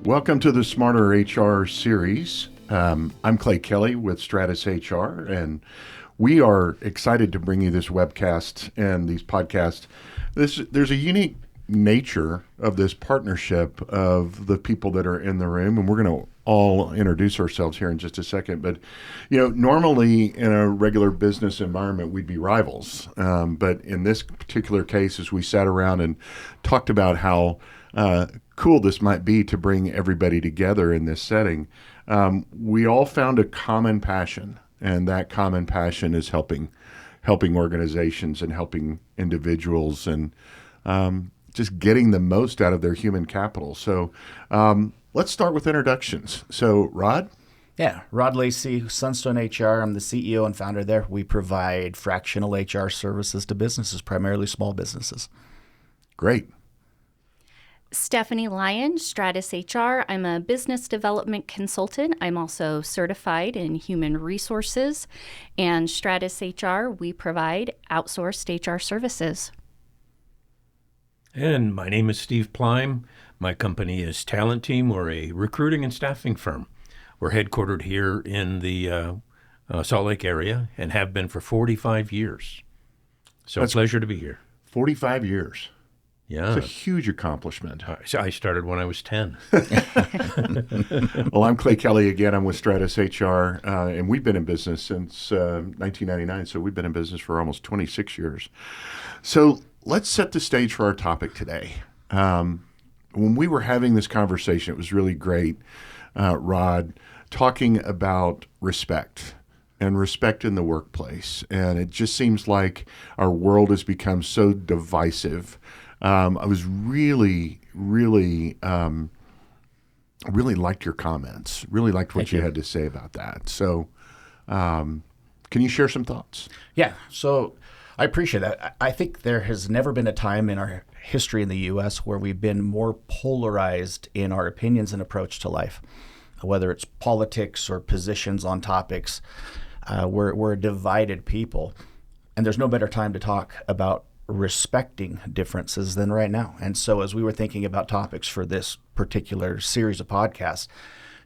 Welcome to the Smarter HR series. I'm Clay Kelly with Stratus HR, and we are excited to bring you this webcast and these podcasts. There's a unique nature of this partnership of the people that are in the room, and we're going to all introduce ourselves here in just a second. But, normally in a regular business environment, we'd be rivals. But in this particular case, as we sat around and talked about how cool this might be to bring everybody together in this setting, we all found a common passion, and that common passion is helping organizations and helping individuals and just getting the most out of their human capital. So let's start with introductions. So Rod? Yeah, Rod Lacey, Sunstone HR. I'm the CEO and founder there. We provide fractional HR services to businesses, primarily small businesses. Great. Stephanie Lyon, Stratus HR. I'm a business development consultant. I'm also certified in human resources. And Stratus HR, we provide outsourced HR services. And my name is Steve Plime. My company is Talent Team. We're a recruiting and staffing firm. We're headquartered here in the Salt Lake area and have been for 45 yees. So it's a pleasure to be here. 45 years. Yeah. It's a huge accomplishment. I started when I was 10. Well, I'm Clay Kelly again. I'm with Stratus HR, and we've been in business since 1999, so we've been in business for almost 26 years. So let's set the stage for our topic today. When we were having this conversation, it was really great, Rod, talking about respect and respect in the workplace. And it just seems like our world has become so divisive. I was really liked your comments, really liked what you had to say about that. So can you share some thoughts? Yeah, so I appreciate that. I think there has never been a time in our history in the U.S. where we've been more polarized in our opinions and approach to life, whether it's politics or positions on topics. We're a divided people, and there's no better time to talk about respecting differences than right now. And so as we were thinking about topics for this particular series of podcasts,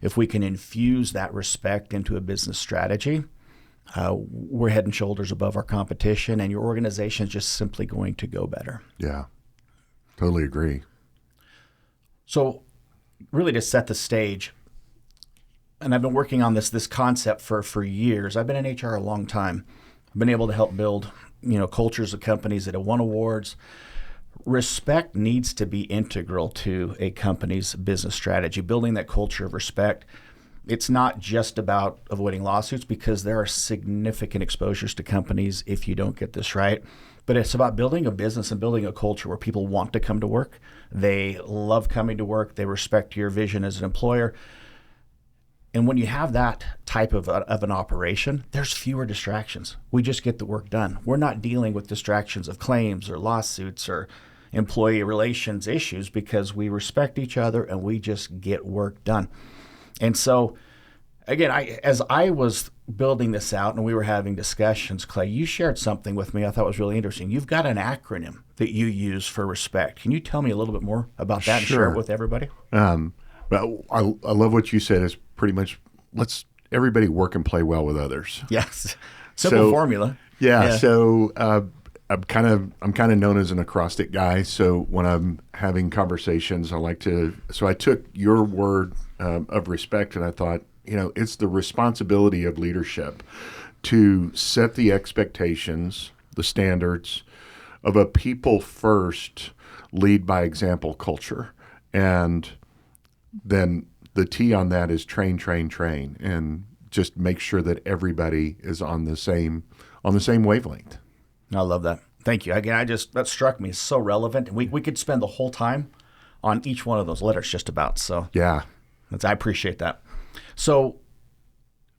if we can infuse that respect into a business strategy, we're head and shoulders above our competition, and your organization is just simply going to go better. Yeah, totally agree. So really to set the stage, and I've been working on this concept for years. I've been in HR a long time. I've been able to help build cultures of companies that have won awards. Respect needs to be integral to a company's business strategy, building that culture of respect. It's not just about avoiding lawsuits, because there are significant exposures to companies if you don't get this right. But it's about building a business and building a culture where people want to come to work. They love coming to work. They respect your vision as an employer. And when you have that type of an operation, there's fewer distractions. We just get the work done. We're not dealing with distractions of claims or lawsuits or employee relations issues, because we respect each other and we just get work done. And so, again, as I was building this out and we were having discussions, Clay, you shared something with me I thought was really interesting. You've got an acronym that you use for respect. Can you tell me a little bit more about that and share it with everybody? Well, I love what you said is pretty much let's everybody work and play well with others. Yes. Simple formula. Yeah. So I'm kind of known as an acrostic guy. So when I'm having conversations, so I took your word of respect, and I thought, it's the responsibility of leadership to set the expectations, the standards of a people first, lead by example culture. And then the T on that is train, and just make sure that everybody is on the same wavelength. I love that. Thank you. Again, that struck me as so relevant. We could spend the whole time on each one of those letters just about. So yeah, I appreciate that. So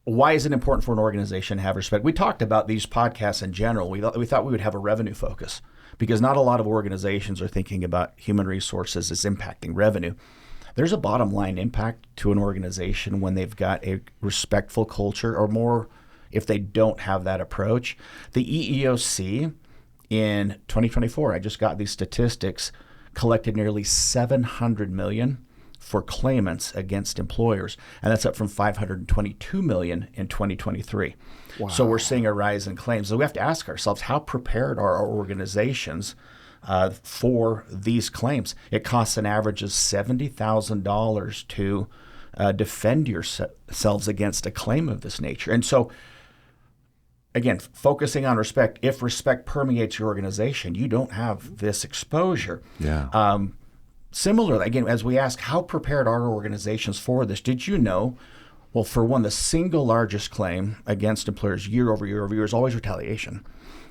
why is it important for an organization to have respect? We talked about these podcasts in general. We thought we would have a revenue focus, because not a lot of organizations are thinking about human resources as impacting revenue. There's a bottom line impact to an organization when they've got a respectful culture, or more if they don't have that approach. The EEOC in 2024, I just got these statistics, collected nearly $700 million for claimants against employers, and that's up from 522 million in 2023. Wow. So we're seeing a rise in claims. So we have to ask ourselves, how prepared are our organizations for these claims? It costs an average of $70,000 to defend yourselves against a claim of this nature. And so, again, focusing on respect, if respect permeates your organization, you don't have this exposure. Yeah. Similarly, again, as we ask, how prepared are organizations for this? Did you know, well, for one, the single largest claim against employers year over year over year is always retaliation.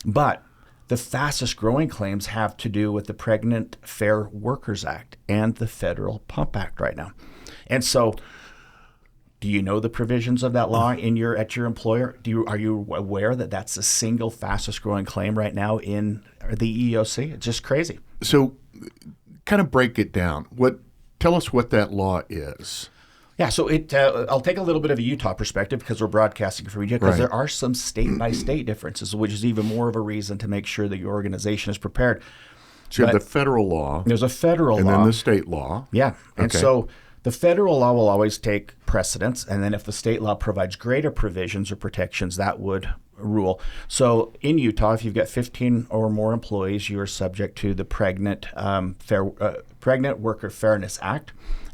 But the fastest growing claims have to do with the Pregnant Fair Workers Act and the Federal Pump Act right now. And so, do you know the provisions of that law at your employer? Are you aware that that's the single fastest growing claim right now in the EEOC? It's just crazy. So, kind of break it down. Tell us what that law is. Yeah, so I'll take a little bit of a Utah perspective because we're broadcasting from Utah, because there are some state-by-state differences, which is even more of a reason to make sure that your organization is prepared. So you have the federal law. There's a federal law. And then the state law. Yeah, and so the federal law will always take precedence, and then if the state law provides greater provisions or protections, that would rule. So in Utah, if you've got 15 or more employees, you are subject to the Pregnant Worker Fairness Act,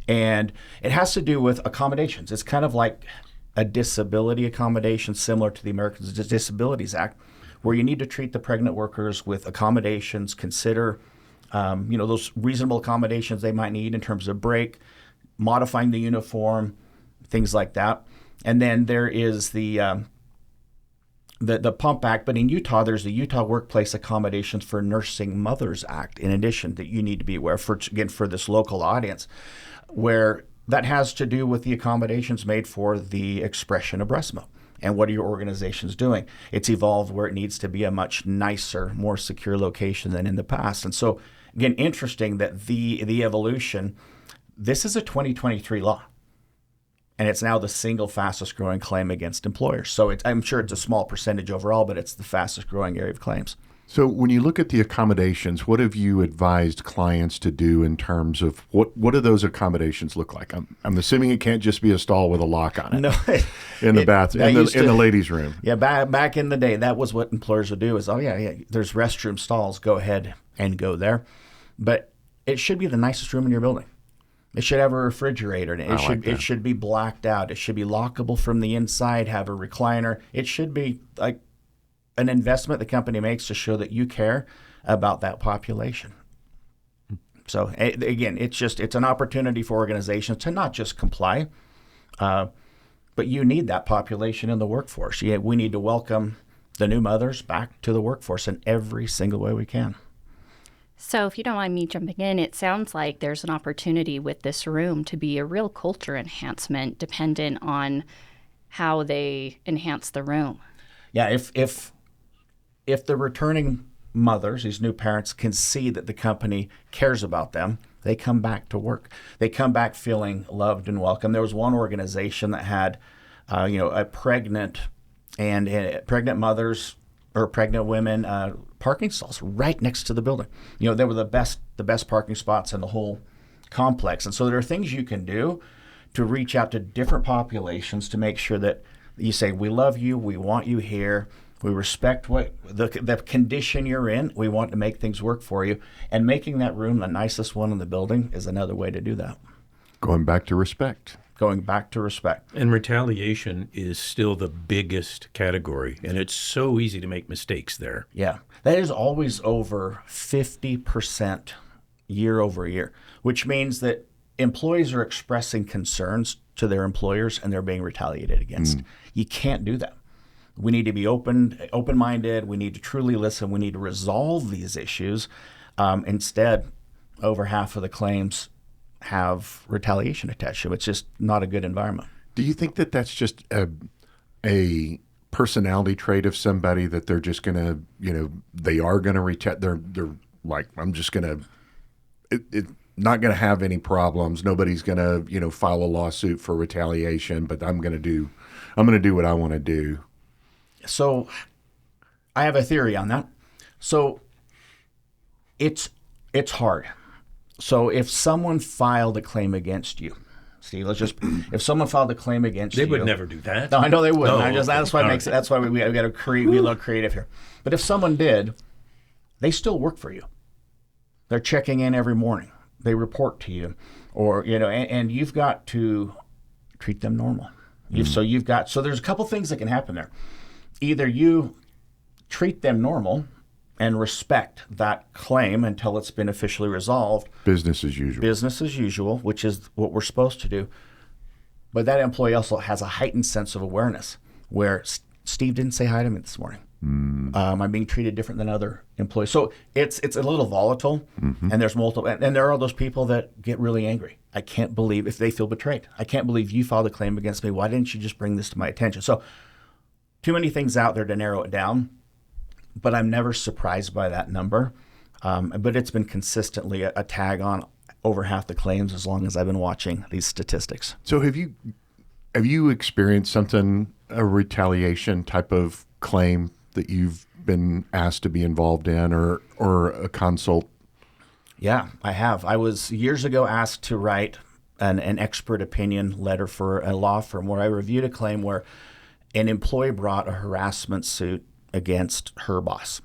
and it has to do with accommodations. It's kind of like a disability accommodation similar to the Americans with Disabilities Act, where you need to treat the pregnant workers with accommodations, consider those reasonable accommodations they might need in terms of break, modifying the uniform, things like that. And then there is the Pump Act, but in Utah, there's the Utah Workplace Accommodations for Nursing Mothers Act, in addition, that you need to be aware for this local audience, where that has to do with the accommodations made for the expression of breast milk. And what are your organizations doing? It's evolved where it needs to be a much nicer, more secure location than in the past. And so, again, interesting that the evolution, this is a 2023 law. And it's now the single fastest growing claim against employers. So I'm sure it's a small percentage overall, but it's the fastest growing area of claims. So when you look at the accommodations, what have you advised clients to do in terms of what do those accommodations look like? I'm assuming it can't just be a stall with a lock on it. No, in the bathroom, in the ladies' room. Yeah, back in the day, that was what employers would do is, there's restroom stalls, go ahead and go there. But it should be the nicest room in your building. It should have a refrigerator in it. It should be blacked out. It should be lockable from the inside, have a recliner. It should be like an investment the company makes to show that you care about that population. So again, it's an opportunity for organizations to not just comply, but you need that population in the workforce. We need to welcome the new mothers back to the workforce in every single way we can. So if you don't mind me jumping in, it sounds like there's an opportunity with this room to be a real culture enhancement dependent on how they enhance the room. Yeah, if the returning mothers, these new parents, can see that the company cares about them, they come back to work. They come back feeling loved and welcome. There was one organization that had, a pregnant mothers or pregnant women parking stalls right next to the building. They were the best parking spots in the whole complex. And so there are things you can do to reach out to different populations to make sure that you say, we love you, we want you here, we respect what the condition you're in, we want to make things work for you. And making that room the nicest one in the building is another way to do that. Going back to respect. And retaliation is still the biggest category, and it's so easy to make mistakes there. Yeah, that is always over 50% year over year, which means that employees are expressing concerns to their employers and they're being retaliated against. You can't do that. We need to be open-minded. We need to truly listen. We need to resolve these issues. Instead, over half of the claims have retaliation attached to it. It's just not a good environment. Do you think that that's just a personality trait of somebody that they're just going to, they are going to retaliate? They're like, I'm just going to, not going to have any problems. Nobody's going to, file a lawsuit for retaliation, but I'm going to do what I want to do. So I have a theory on that. So it's hard. So if someone filed a claim against you Steve. Let's just, if someone filed a claim against you. They would never do that. No, I know they wouldn't. Oh, That's why it makes it, that's why we got to be a little creative here. But if someone did, they still work for you. They're checking in every morning. They report to you, or, and you've got to treat them normal. So there's a couple things that can happen there. Either you treat them normal and respect that claim until it's been officially resolved. Business as usual. Business as usual, which is what we're supposed to do. But that employee also has a heightened sense of awareness where Steve didn't say hi to me this morning. I'm being treated different than other employees. So it's a little volatile, and there's multiple. And there are those people that get really angry. I can't believe if they feel betrayed. I can't believe you filed a claim against me. Why didn't you just bring this to my attention? So too many things out there to narrow it down. But I'm never surprised by that number. But it's been consistently a tag on over half the claims as long as I've been watching these statistics. So have you experienced a retaliation type of claim that you've been asked to be involved in or a consult? Yeah, I have. I was years ago asked to write an expert opinion letter for a law firm where I reviewed a claim where an employee brought a harassment suit against her boss.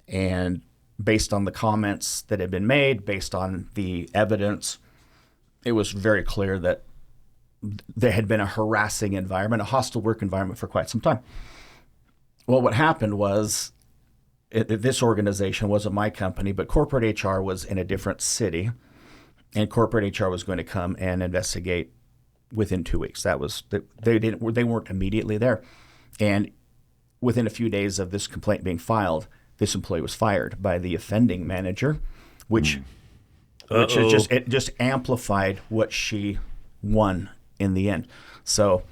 And based on the comments that had been made, based on the evidence, it was very clear that there had been a harassing environment, a hostile work environment for quite some time. Well, what happened was this organization wasn't my company, but corporate HR was in a different city, and corporate HR was going to come and investigate within 2 weeks. That was they weren't immediately there, and within a few days of this complaint being filed, this employee was fired by the offending manager, which is just amplified what she won in the end. So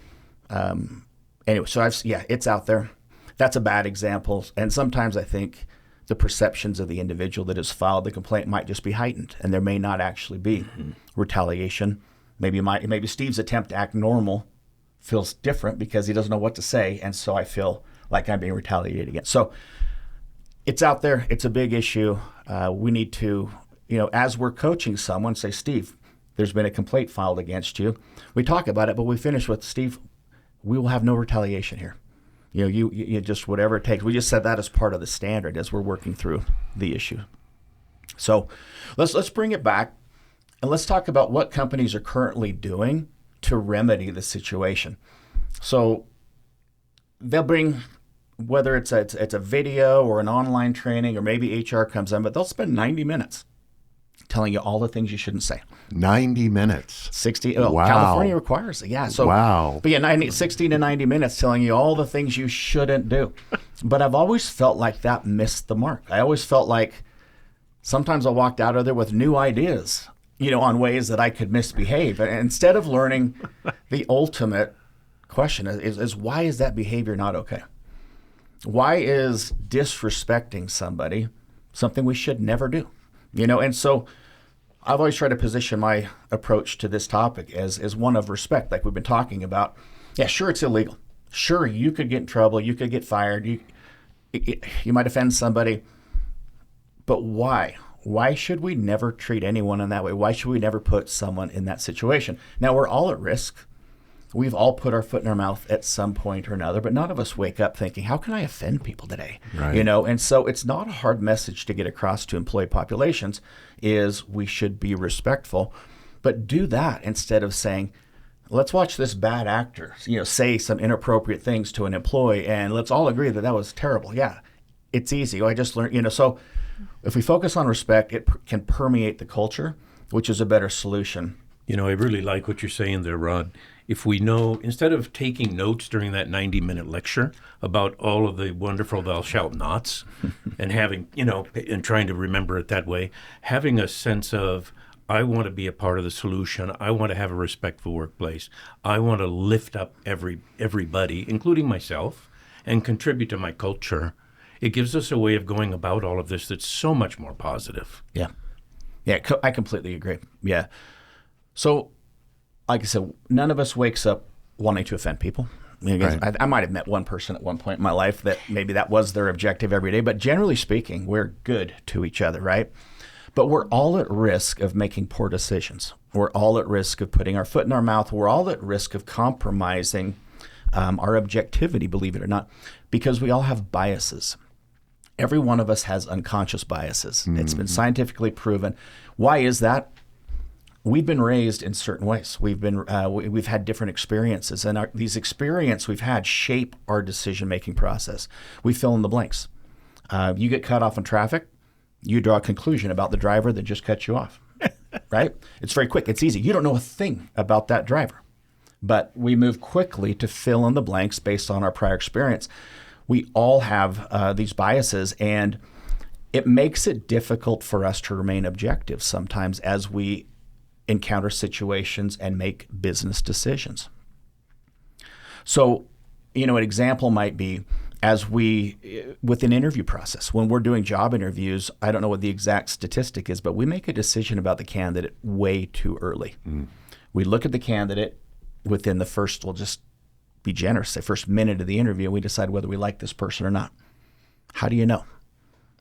anyway, it's out there. That's a bad example. And sometimes I think the perceptions of the individual that has filed the complaint might just be heightened, and there may not actually be retaliation. Maybe Steve's attempt to act normal feels different because he doesn't know what to say, and so I feel like I'm being retaliated against. So it's out there. It's a big issue. We need to, as we're coaching someone, say, Steve, there's been a complaint filed against you. We talk about it, but we finish with, Steve, we will have no retaliation here. You just whatever it takes. We just said that as part of the standard as we're working through the issue. So let's bring it back and let's talk about what companies are currently doing to remedy the situation. So they'll bring, whether it's a video or an online training or maybe HR comes in, but they'll spend 90 minutes telling you all the things you shouldn't say. 90 minutes. 60. Wow. California requires it. Yeah. So, wow. But yeah, 60 to 90 minutes telling you all the things you shouldn't do. But I've always felt like that missed the mark. I always felt like sometimes I walked out of there with new ideas, on ways that I could misbehave. And instead of learning the ultimate question is why is that behavior not okay? Why is disrespecting somebody something we should never do? And so I've always tried to position my approach to this topic as one of respect, like we've been talking about. Yeah, sure, it's illegal. Sure, you could get in trouble. You could get fired. You might offend somebody. But why? Why should we never treat anyone in that way? Why should we never put someone in that situation? Now, we're all at risk. We've all put our foot in our mouth at some point or another, but none of us wake up thinking, how can I offend people today? Right. And so it's not a hard message to get across to employee populations is we should be respectful, but do that instead of saying, let's watch this bad actor, say some inappropriate things to an employee and let's all agree that was terrible. Yeah, it's easy. I just learned, so if we focus on respect, it can permeate the culture, which is a better solution. I really like what you're saying there, Rod. If we know, instead of taking notes during that 90-minute lecture about all of the wonderful thou shalt nots and having, and trying to remember it that way, having a sense of, I want to be a part of the solution. I want to have a respectful workplace. I want to lift up everybody, including myself, and contribute to my culture. It gives us a way of going about all of this that's so much more positive. Yeah. Yeah, I completely agree. Yeah. So, like I said, none of us wakes up wanting to offend people. Right. I might have met one person at one point in my life that maybe that was their objective every day, but generally speaking, we're good to each other, right? But we're all at risk of making poor decisions. We're all at risk of putting our foot in our mouth. We're all at risk of compromising our objectivity, believe it or not, because we all have biases. Every one of us has unconscious biases. It's been scientifically proven. Why is that? We've been raised in certain ways. We've had different experiences, and these experiences we've had shape our decision-making process. We fill in the blanks. You get cut off in traffic, you draw a conclusion about the driver that just cut you off, right? It's very quick. It's easy. You don't know a thing about that driver, but we move quickly to fill in the blanks based on our prior experience. We all have these biases, and it makes it difficult for us to remain objective sometimes as we encounter situations and make business decisions. So, an example might be with an interview process, when we're doing job interviews, I don't know what the exact statistic is, but we make a decision about the candidate way too early. We look at the candidate within the first, we'll just be generous, say first minute of the interview, and we decide whether we like this person or not. How do you know?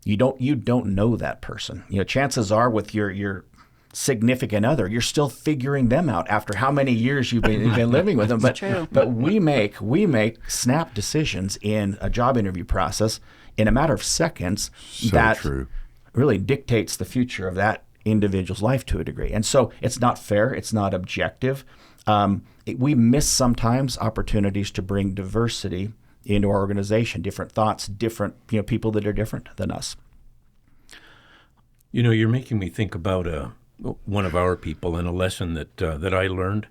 You don't know that person. Chances are with your significant other, you're still figuring them out after how many years you've been living with them. But true. But we make snap decisions in a job interview process in a matter of seconds that true. really dictates the future of that individual's life to a degree. And so it's not fair. It's not objective. We miss sometimes opportunities to bring diversity into our organization, different thoughts, different people that are different than us. You're making me think about one of our people and a lesson that I learned.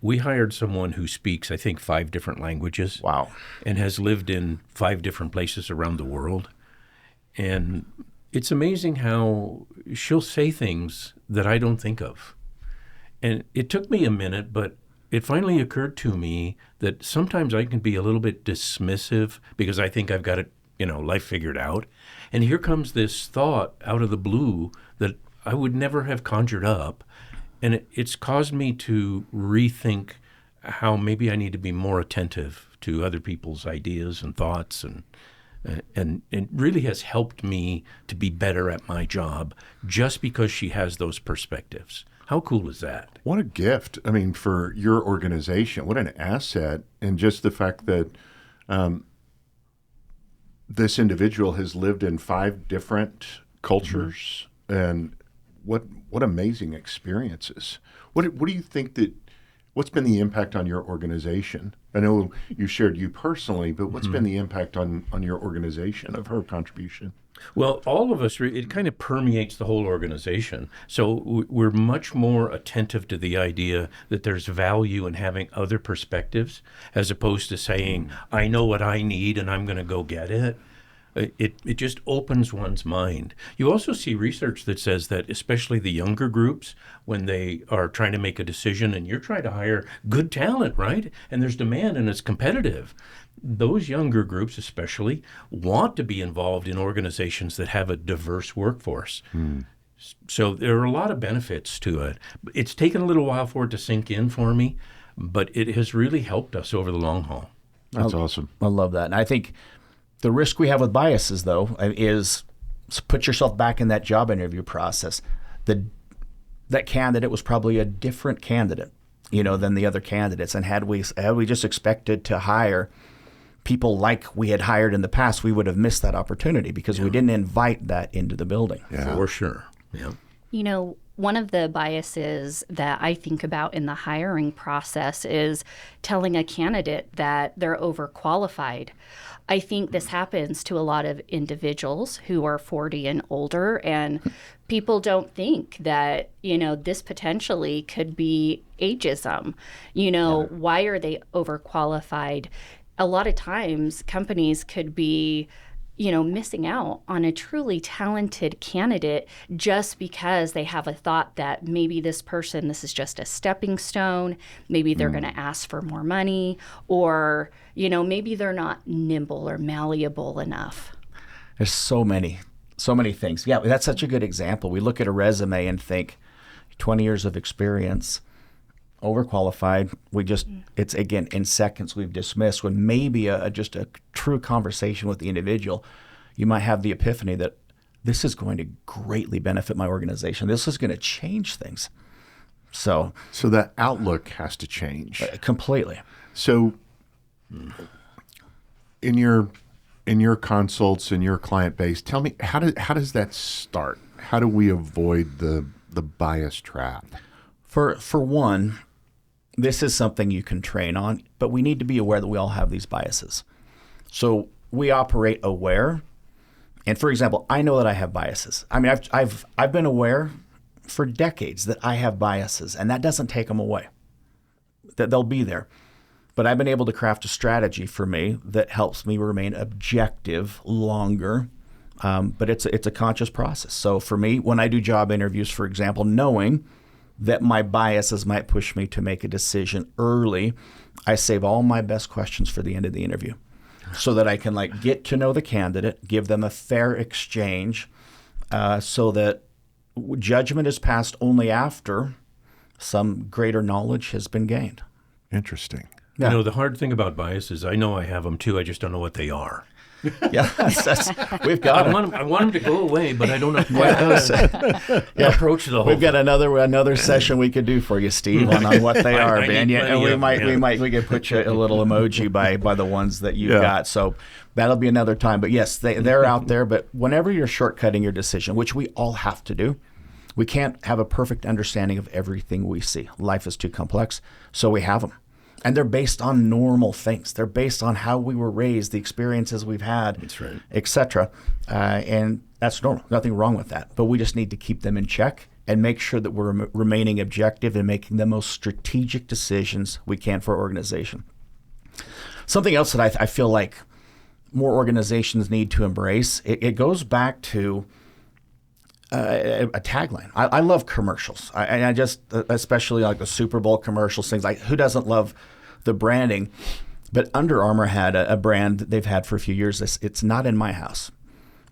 We hired someone who speaks, I think, 5 different languages. Wow. And has lived in 5 different places around the world. And it's amazing how she'll say things that I don't think of. And it took me a minute, but it finally occurred to me that sometimes I can be a little bit dismissive because I think I've got it, life figured out. And here comes this thought out of the blue that I would never have conjured up. And it's caused me to rethink how maybe I need to be more attentive to other people's ideas and thoughts. And it really has helped me to be better at my job just because she has those perspectives. How cool is that? What a gift. I mean, for your organization, what an asset. And just the fact that this individual has lived in 5 different cultures and what amazing experiences. What do you think what's been the impact on your organization? I know you shared you personally, but what's been the impact on your organization of her contribution? Well, all of us, it kind of permeates the whole organization. So we're much more attentive to the idea that there's value in having other perspectives as opposed to saying, I know what I need and I'm going to go get it. It just opens one's mind. You also see research that says that especially the younger groups, when they are trying to make a decision and you're trying to hire good talent, right? And there's demand and it's competitive. Those younger groups especially want to be involved in organizations that have a diverse workforce. So there are a lot of benefits to it. It's taken a little while for it to sink in for me, but it has really helped us over the long haul. That's awesome. I love that. And I think the risk we have with biases, though, is put yourself back in that job interview process. That candidate was probably a different candidate, than the other candidates. And had we just expected to hire people like we had hired in the past, we would have missed that opportunity because we didn't invite that into the building. Yeah. For sure. Yeah. One of the biases that I think about in the hiring process is telling a candidate that they're overqualified. I think this happens to a lot of individuals who are 40 and older, and people don't think that, this potentially could be ageism. Why are they overqualified? A lot of times companies could be missing out on a truly talented candidate just because they have a thought that maybe this is just a stepping stone. Maybe they're going to ask for more money, or, maybe they're not nimble or malleable enough. There's so many things. Yeah, that's such a good example. We look at a resume and think 20 years of experience, overqualified. It's again, in seconds we've dismissed, when maybe just a true conversation with the individual, you might have the epiphany that this is going to greatly benefit my organization. This is going to change things. So that outlook has to change completely. So in your consults, in your client base, tell me, how does that start? How do we avoid the bias trap? For one, this is something you can train on, but we need to be aware that we all have these biases. So we operate aware. And for example, I know that I have biases. I mean, I've been aware for decades that I have biases, and that doesn't take them away. That they'll be there. But I've been able to craft a strategy for me that helps me remain objective longer. But it's a conscious process. So for me, when I do job interviews, for example, knowing that my biases might push me to make a decision early, I save all my best questions for the end of the interview so that I can get to know the candidate, give them a fair exchange, so that judgment is passed only after some greater knowledge has been gained. Interesting. Yeah. You know, the hard thing about bias is I know I have them too. I just don't know what they are. Yeah, we've got I want them to go away, but I don't know quite how to approach the whole We've got another session we could do for you, Steve, on what they are, man. And we could put you a little emoji by the ones that you've got. So that'll be another time. But yes, they're out there. But whenever you're shortcutting your decision, which we all have to do, we can't have a perfect understanding of everything we see. Life is too complex, so we have them. And they're based on normal things. They're based on how we were raised, the experiences we've had, That's right. et cetera. And that's normal. Nothing wrong with that. But we just need to keep them in check and make sure that we're remaining objective and making the most strategic decisions we can for our organization. Something else that I feel like more organizations need to embrace, it goes back to a tagline. I love commercials. I just, especially like the Super Bowl commercials, things like, who doesn't love the branding? But Under Armour had a brand that they've had for a few years. It's not in my house,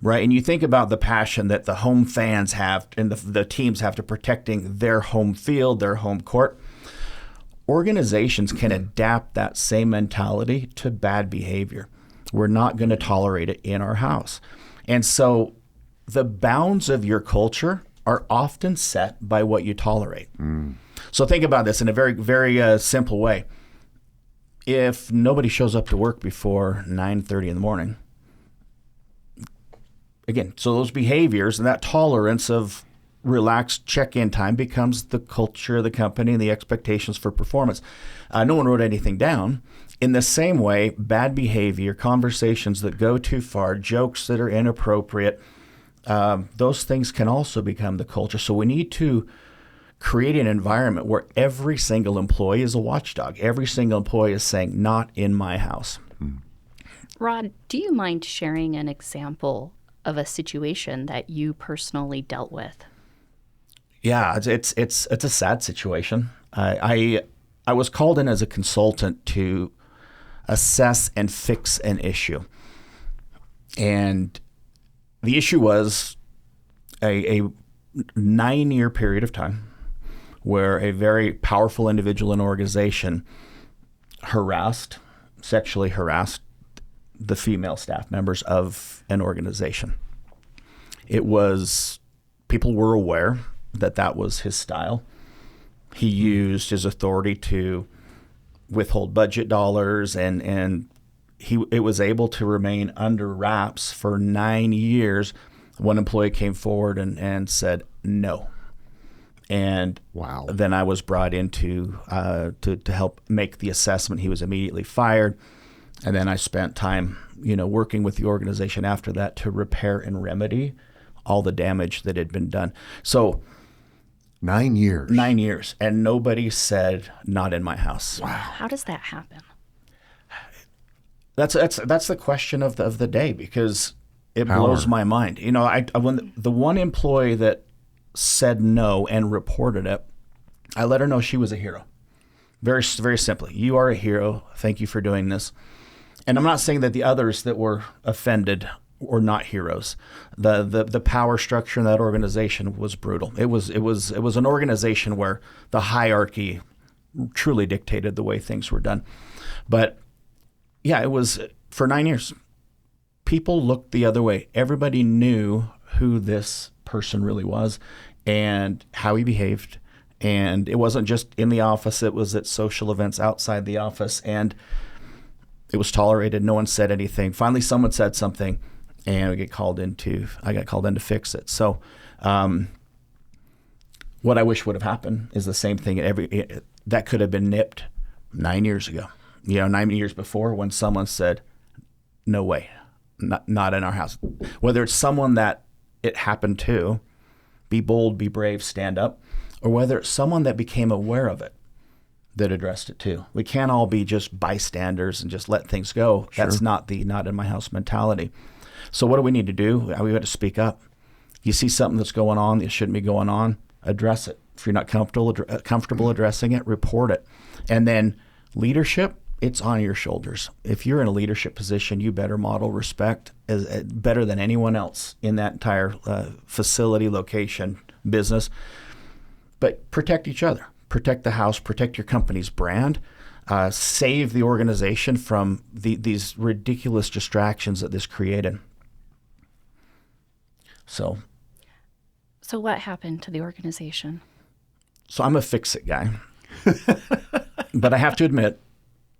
right? And you think about the passion that the home fans have and the teams have to protecting their home field, their home court. Organizations can adapt that same mentality to bad behavior. We're not going to tolerate it in our house. And so the bounds of your culture are often set by what you tolerate. So think about this in a very, very simple way. If nobody shows up to work before 9:30 in the morning, again, so those behaviors and that tolerance of relaxed check-in time becomes the culture of the company and the expectations for performance. No one wrote anything down. In the same way, bad behavior, conversations that go too far, jokes that are inappropriate, those things can also become the culture. So we need to create an environment where every single employee is a watchdog. Every single employee is saying, not in my house. Rod, do you mind sharing an example of a situation that you personally dealt with? Yeah, it's a sad situation. I was called in as a consultant to assess and fix an issue. And the issue was a 9-year period of time where a very powerful individual in an organization sexually harassed the female staff members of an organization. People were aware that was his style. He used his authority to withhold budget dollars, and it was able to remain under wraps for 9 years. One employee came forward and said no. And Wow. Then I was brought in to help make the assessment. He was immediately fired. And then I spent time, working with the organization after that to repair and remedy all the damage that had been done. So 9 years. 9 years. And nobody said, not in my house. Wow. How does that happen? That's the question of the day, because it blows my mind. When the one employee that said no and reported it, I let her know she was a hero. Very, very simply, you are a hero. Thank you for doing this. And I'm not saying that the others that were offended were not heroes. The power structure in that organization was brutal. It was an organization where the hierarchy truly dictated the way things were done. But yeah, it was for 9 years. People looked the other way. Everybody knew who this person really was and how he behaved. And it wasn't just in the office, it was at social events outside the office, and it was tolerated. No one said anything. Finally, someone said something, and I got called in to fix it. So what I wish would have happened is the same thing. That could have been nipped 9 years ago. 9 years before, when someone said, no way, not in our house. Whether it's someone that it happened to, be bold, be brave, stand up, or whether it's someone that became aware of it, that addressed it too. We can't all be just bystanders and just let things go. Sure. That's not the not in my house mentality. So what do we need to do? We got to speak up. You see something that's going on that shouldn't be going on, address it. If you're not comfortable addressing it, report it. And then leadership, it's on your shoulders. If you're in a leadership position, you better model respect better than anyone else in that entire facility, location, business. But protect each other. Protect the house, protect your company's brand, save the organization from these ridiculous distractions that this created. So what happened to the organization? So I'm a fix-it guy. But I have to admit,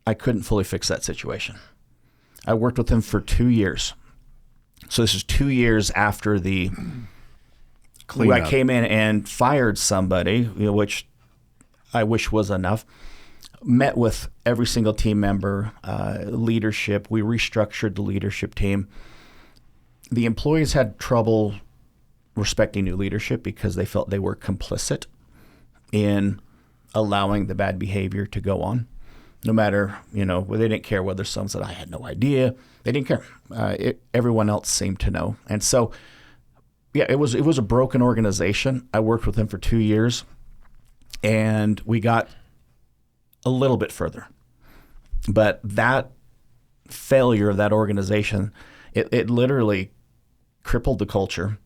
I couldn't fully fix that situation. I worked with him for 2 years. So this is 2 years after the cleanup. I came in and fired somebody, which I wish was enough. Met with every single team member, leadership. We restructured the leadership team. The employees had trouble respecting new leadership because they felt they were complicit in allowing the bad behavior to go on. No matter, they didn't care whether someone said, I had no idea. They didn't care. Everyone else seemed to know. And so, it was a broken organization. I worked with them for 2 years. And we got a little bit further. But that failure of that organization, it literally crippled the culture.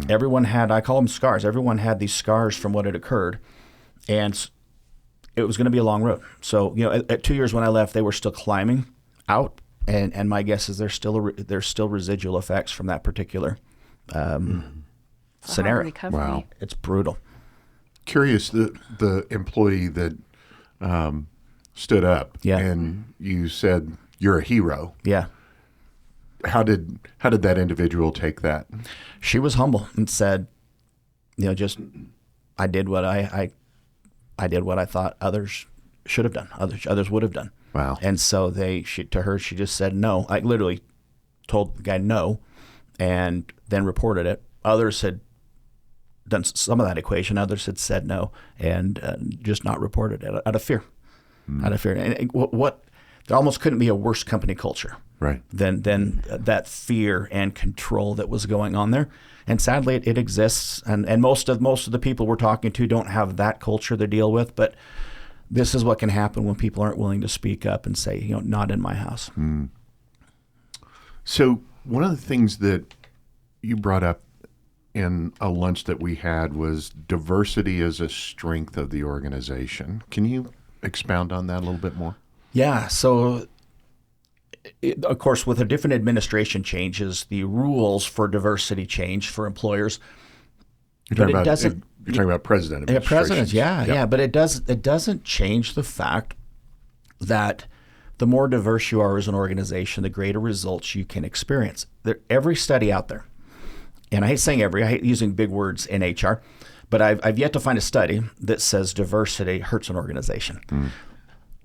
Everyone had, I call them scars. Everyone had these scars from what had occurred. And it was going to be a long road. So, at 2 years when I left, they were still climbing out. And my guess is there's still residual effects from that particular scenario. Wow. It's brutal. Curious, the employee that stood up, and you said you're a hero. Yeah. How did that individual take that? She was humble and said, I did what I did what I thought others should have done. Others would have done. Wow. And so she just said no. I literally told the guy no, and then reported it. Others had done some of that equation. Others had said no and just not reported it out of fear. Out of fear. And there almost couldn't be a worse company culture, right, than that fear and control that was going on there. And sadly, it exists. And most of the people we're talking to don't have that culture to deal with. But this is what can happen when people aren't willing to speak up and say, not in my house. So one of the things that you brought up in a lunch that we had was diversity as a strength of the organization. Can you expound on that a little bit more? Yeah. So, of course, with a different administration changes, the rules for diversity change for employers. You're talking about president. Yeah, presidents. Yeah. But it doesn't change the fact that the more diverse you are as an organization, the greater results you can experience. Every study out there, and I hate saying I hate using big words in HR, but I've yet to find a study that says diversity hurts an organization.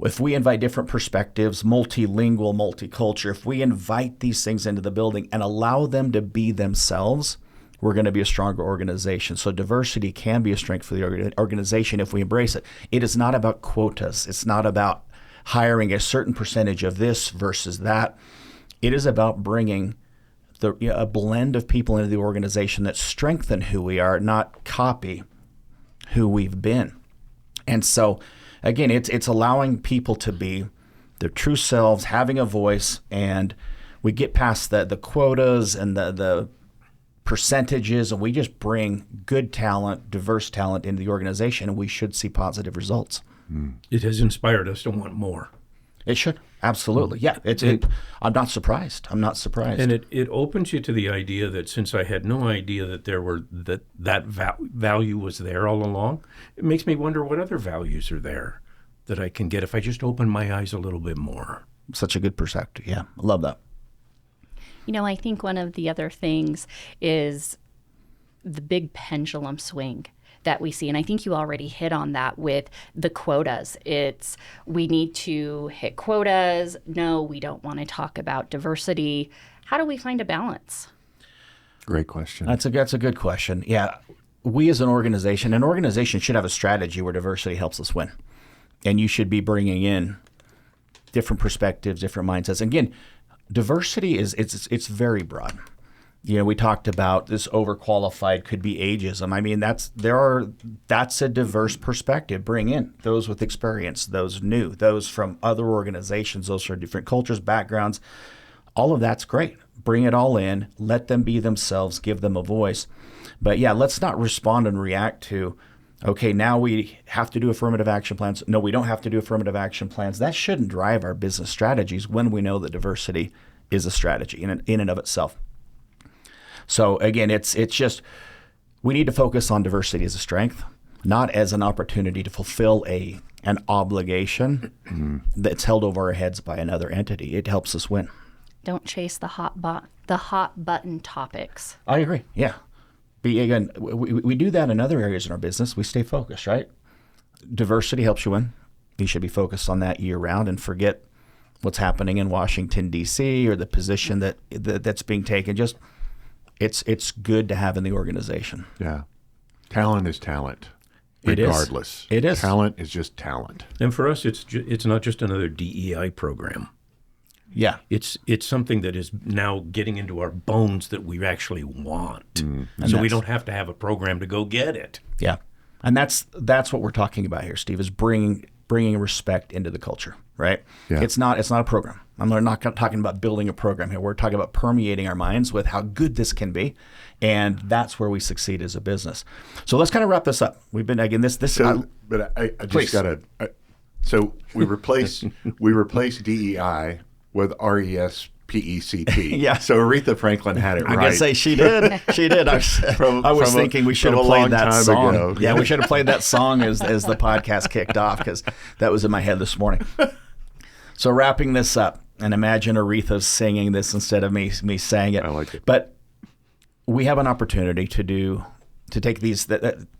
If we invite different perspectives, multilingual, multicultural, if we invite these things into the building and allow them to be themselves, we're going to be a stronger organization. So diversity can be a strength for the organization if we embrace it. It is not about quotas. It's not about hiring a certain percentage of this versus that. It is about bringing a blend of people into the organization that strengthen who we are, not copy who we've been. And so, again, it's allowing people to be their true selves, having a voice, and we get past the quotas and the percentages, and we just bring good talent, diverse talent into the organization, and we should see positive results. It has inspired us to want more. It should. Absolutely. Yeah. I'm not surprised. I'm not surprised. And it opens you to the idea that since I had no idea that there were that value was there all along, it makes me wonder what other values are there that I can get if I just open my eyes a little bit more. Such a good perspective. Yeah. I love that. I think one of the other things is the big pendulum swing that we see. And I think you already hit on that with the quotas. It's we need to hit quotas. No, we don't want to talk about diversity. How do we find a balance? Great question. That's a good question. Yeah. We as an organization should have a strategy where diversity helps us win. And you should be bringing in different perspectives, different mindsets. Again, diversity it's very broad. We talked about this overqualified could be ageism. I mean, that's a diverse perspective. Bring in those with experience, those new, those from other organizations, those from different cultures, backgrounds. All of that's great. Bring it all in, let them be themselves, give them a voice. But yeah, let's not respond and react to, okay, now we have to do affirmative action plans. No, we don't have to do affirmative action plans. That shouldn't drive our business strategies when we know that diversity is a strategy in and of itself. So again, it's just we need to focus on diversity as a strength, not as an opportunity to fulfill an obligation that's held over our heads by another entity. It helps us win. Don't chase the hot button topics. I agree. Yeah. Again, we do that in other areas in our business. We stay focused, right? Diversity helps you win. You should be focused on that year round and forget what's happening in Washington, D.C. or the position that's being taken. Just it's good to have in the organization. Yeah. Talent is talent, It is. regardless. It is. Talent is just talent. And for us, it's not just another DEI program. Yeah. It's something that is now getting into our bones that we actually want. So we don't have to have a program to go get it. Yeah. And that's what we're talking about here, Steve, is bringing respect into the culture, right? Yeah. It's not a program. I'm not talking about building a program here. We're talking about permeating our minds with how good this can be, and that's where we succeed as a business. So let's kind of wrap this up. We've been again this. But I Please. just gotta. So we replace DEI with RESPECT. Yeah. So Aretha Franklin had it I right. gotta say she did. She did. I was thinking we should have played that song. Ago. Yeah, we should have played that song as the podcast kicked off because that was in my head this morning. So wrapping this up, and imagine Aretha singing this instead of me saying it. I like it. But we have an opportunity to take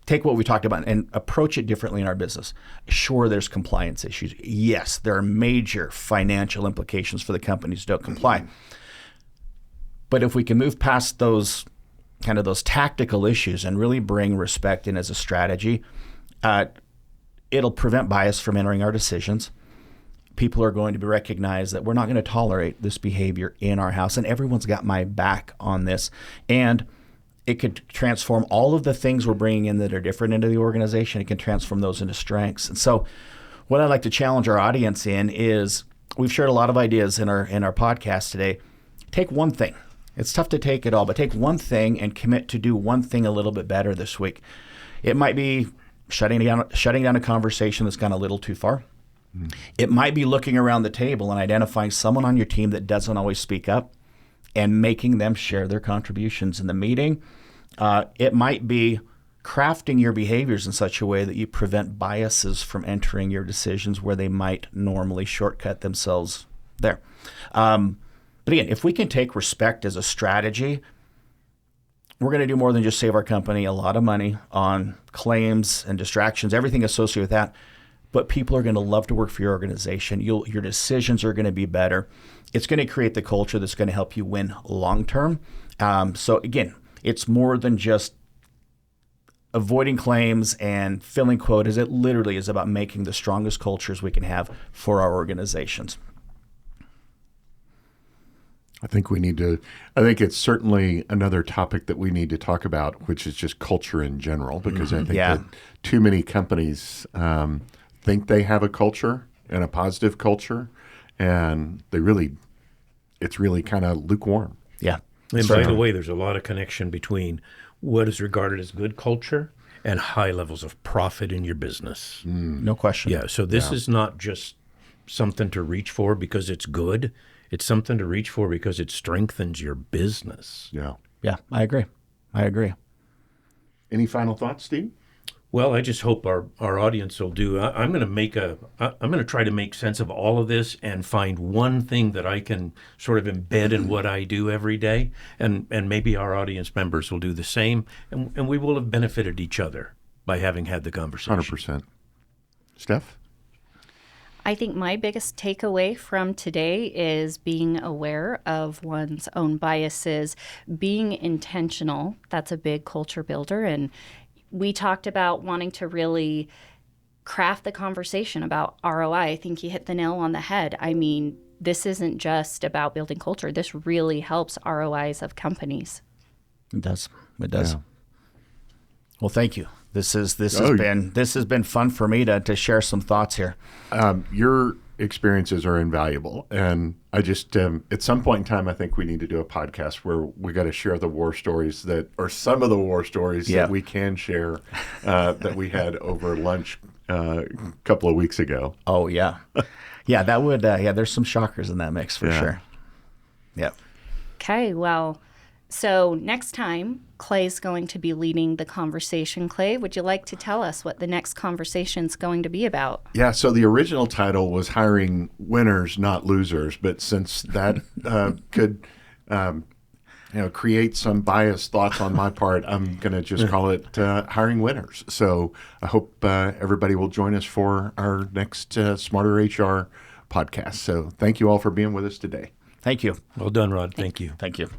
take what we talked about and approach it differently in our business. Sure, there's compliance issues. Yes, there are major financial implications for the companies who don't comply. But if we can move past those tactical issues and really bring respect in as a strategy, it'll prevent bias from entering our decisions. People are going to recognize that we're not going to tolerate this behavior in our house, and everyone's got my back on this. And it could transform all of the things we're bringing in that are different into the organization. It can transform those into strengths. And so what I'd like to challenge our audience in is we've shared a lot of ideas in our podcast today. Take one thing. It's tough to take it all, but take one thing and commit to do one thing a little bit better this week. It might be shutting down a conversation that's gone a little too far. It might be looking around the table and identifying someone on your team that doesn't always speak up and making them share their contributions in the meeting. It might be crafting your behaviors in such a way that you prevent biases from entering your decisions where they might normally shortcut themselves there. But again, if we can take respect as a strategy, we're going to do more than just save our company a lot of money on claims and distractions, everything associated with that. But people are going to love to work for your organization. Your decisions are going to be better. It's going to create the culture that's going to help you win long term. So again, it's more than just avoiding claims and filling quotas. It literally is about making the strongest cultures we can have for our organizations. I think it's certainly another topic that we need to talk about, which is just culture in general, because I think that too many companies think they have a culture and a positive culture, and it's really kind of lukewarm. Yeah. And by the way, there's a lot of connection between what is regarded as good culture and high levels of profit in your business. No question. Yeah. So this is not just something to reach for because it's good. It's something to reach for because it strengthens your business. Yeah. Yeah, I agree. Any final thoughts, Steve? Well, I just hope our audience will do. I'm going to try to make sense of all of this and find one thing that I can sort of embed in what I do every day, and maybe our audience members will do the same, and we will have benefited each other by having had the conversation. 100%. Steph? I think my biggest takeaway from today is being aware of one's own biases, being intentional. That's a big culture builder. And we talked about wanting to really craft the conversation about ROI. I think you hit the nail on the head. I mean, this isn't just about building culture. This really helps ROIs of companies. It does. Yeah. Well, thank you. This has been fun for me to share some thoughts here. Your experiences are invaluable, and I just at some point in time, I think we need to do a podcast where we got to share the war stories some of the war stories that we can share that we had over lunch a couple of weeks ago. Oh yeah, yeah. That would there's some shockers in that mix for sure. Yeah. Okay, well, so next time, Clay's going to be leading the conversation. Clay, would you like to tell us what the next conversation is going to be about? Yeah, so the original title was Hiring Winners, Not Losers, but since that could create some biased thoughts on my part, I'm going to just call it Hiring Winners. So I hope everybody will join us for our next Smarter HR podcast. So thank you all for being with us today. Thank you. Well done, Rod. Thank you. Thank you.